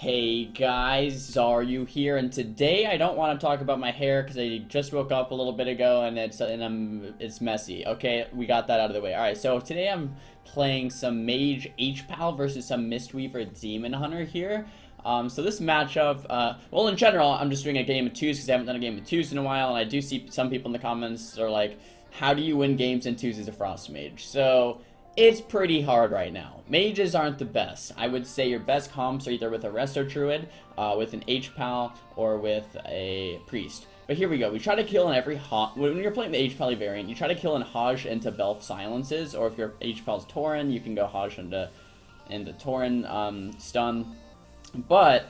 Hey guys, Xaryu here, and today I don't want to talk about my hair because I just woke up a little bit ago and it's messy. Okay, we got that out of the way. All right, so today I'm playing some Mage H-Pal versus some Mistweaver Demon Hunter here. So this matchup, well, in general, I'm just doing a game of twos because I haven't done a game of twos in a while, and I do see some people in the comments are like, "How do you win games in twos as a Frost Mage?" So it's pretty hard right now. Mages aren't the best. I would say your best comps are either with a Resto Druid, with an H-Pal, or with a Priest. But here we go. We try to kill in every when you're playing the H-Pal variant, you try to kill in Hajj into Belf Silences, or if your H-Pal's Tauren, you can go Hajj into Tauren stun. But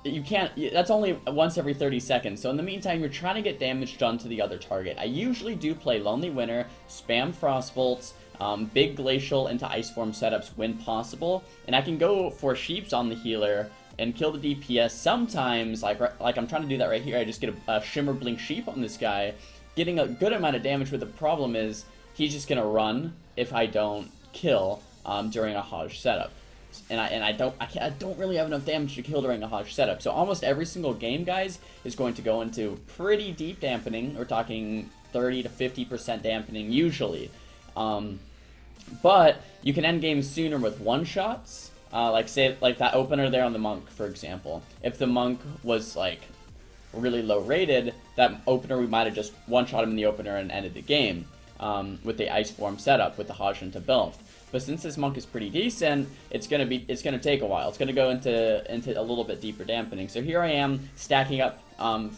you can't, that's only once every 30 seconds, so in the meantime, you're trying to get damage done to the other target. I usually do play Lonely Winter, spam Frostbolts, big Glacial into Ice Form setups when possible, and I can go for Sheeps on the healer and kill the DPS. Sometimes, like I'm trying to do that right here, I just get a Shimmer Blink Sheep on this guy, getting a good amount of damage, but the problem is, he's just gonna run if I don't kill during a Hajj setup. And I don't really have enough damage to kill during a Hajj setup. So almost every single game, guys, is going to go into pretty deep dampening. We're talking 30 to 50% dampening usually. But you can end games sooner with one-shots. Like that opener there on the Monk, for example. If the Monk was like really low rated, that opener we might have just one-shot him in the opener and ended the game. With the Ice Form setup with the Hajj into Belf. But since this Monk is pretty decent, it's gonna take a while. It's gonna go into a little bit deeper dampening. So here I am stacking up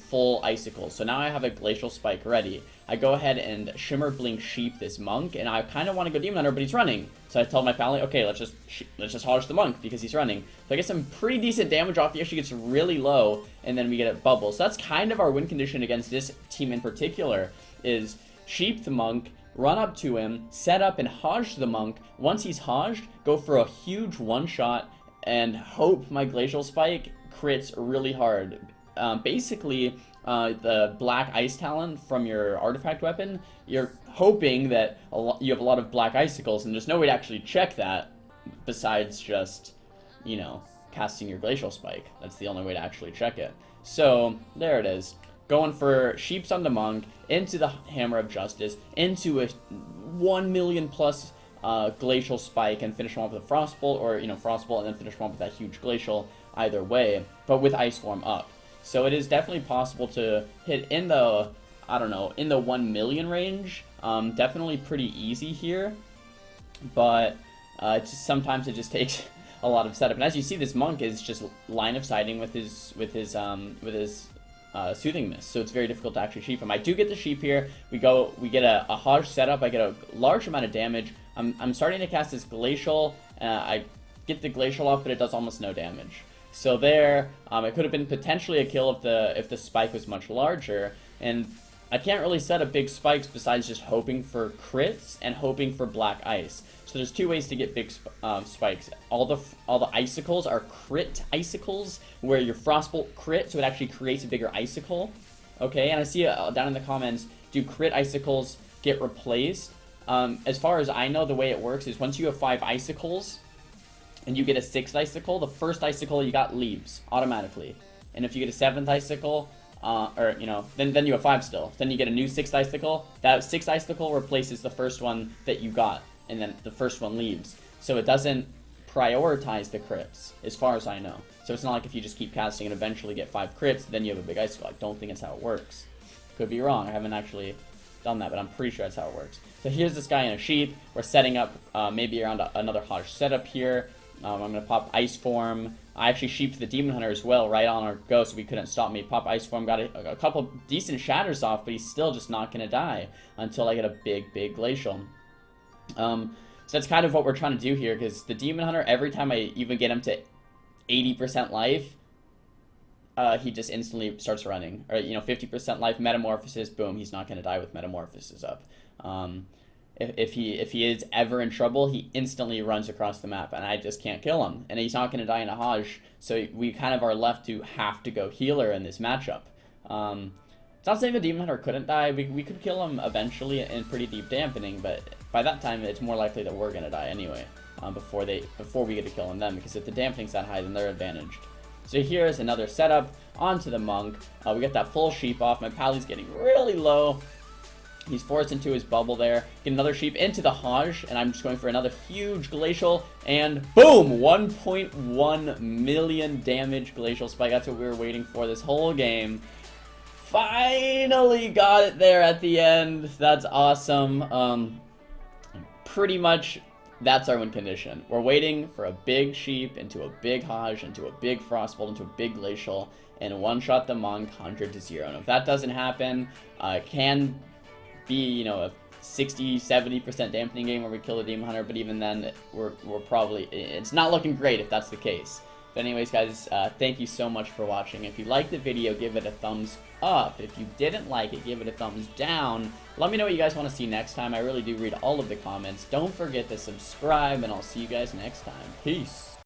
full icicles. So now I have a Glacial Spike ready. I go ahead and Shimmer Blink Sheep this Monk, and I kind of want to go Demon Hunter, but he's running. So I tell my pal, okay, let's just Hajj the Monk because he's running. So I get some pretty decent damage off. He actually gets really low, and then we get a bubble. So that's kind of our win condition against this team in particular, is Sheep the Monk, run up to him, set up and Hajj the Monk. Once he's Hajjed, go for a huge one-shot and hope my Glacial Spike crits really hard. Basically, the Black Ice Talon from your artifact weapon, you're hoping that you have a lot of Black Icicles, and there's no way to actually check that besides just, you know, casting your Glacial Spike. That's the only way to actually check it. So, there it is. Going for Sheeps on the Monk, into the Hammer of Justice, into a 1 million plus Glacial Spike, and finish him off with a Frostbolt, or, you know, Frostbolt, and then finish him off with that huge Glacial, either way, but with Ice Form up. So it is definitely possible to hit in the, I don't know, in the 1 million range. Definitely pretty easy here, but sometimes it just takes a lot of setup. And as you see, this Monk is just line of sighting with his Soothing Mist, so it's very difficult to actually sheep him. I do get the sheep here. We get a Hajj setup. I get a large amount of damage. I'm starting to cast this Glacial. I get the Glacial off, but it does almost no damage. So there, it could have been potentially a kill if the spike was much larger. And I can't really set up big spikes besides just hoping for crits and hoping for Black Ice. So there's two ways to get big spikes. All the icicles are crit icicles, where your Frostbolt crit, so it actually creates a bigger icicle. Okay, and I see down in the comments, do crit icicles get replaced? As far as I know, the way it works is once you have 5 icicles, and you get a 6th icicle, the first icicle you got leaves automatically. And if you get a 7th icicle, or, you know, then you have 5 still. Then you get a new 6th icicle. That 6th icicle replaces the first one that you got, and then the first one leaves. So it doesn't prioritize the crits, as far as I know. So it's not like if you just keep casting and eventually get 5 crits, then you have a big icicle. I don't think it's how it works. Could be wrong. I haven't actually done that, but I'm pretty sure that's how it works. So here's this guy in a sheep. We're setting up maybe around another Hajj setup here. I'm going to pop Ice Form. I actually sheeped the Demon Hunter as well right on our go, so he couldn't stop me. Pop Ice Form, got a couple decent shatters off, but he's still just not going to die until I get a big Glacial. So that's kind of what we're trying to do here, because the Demon Hunter, every time I even get him to 80% life, he just instantly starts running. Or, you know, 50% life, Metamorphosis, boom, he's not going to die with Metamorphosis up. If he is ever in trouble, he instantly runs across the map, and I just can't kill him. And he's not going to die in a Hajj, so we kind of are left to have to go healer in this matchup. It's not saying the Demon Hunter couldn't die. We could kill him eventually in pretty deep dampening, but by that time, it's more likely that we're going to die anyway, before we get to kill them, because if the dampening's that high, then they're advantaged. So here's another setup onto the monk. We get that full sheep off. My pally's getting really low. He's forced into his bubble there. Get another sheep into the Hajj, and I'm just going for another huge glacial, and boom! 1.1 million damage glacial spike. That's what we were waiting for this whole game. Finally got it there at the end. That's awesome. Pretty much that's our win condition. We're waiting for a big sheep into a big Hajj, into a big frostbolt, into a big glacial, and one-shot the monk 100-0. And if that doesn't happen, can be, you know, a 60-70% dampening game where we kill the Demon Hunter, but even then, we're probably, it's not looking great if that's the case. But anyways, guys, thank you so much for watching. If you liked the video, give it a thumbs up. If you didn't like it, give it a thumbs down. Let me know what you guys want to see next time. I really do read all of the comments. Don't forget to subscribe, and I'll see you guys next time. Peace.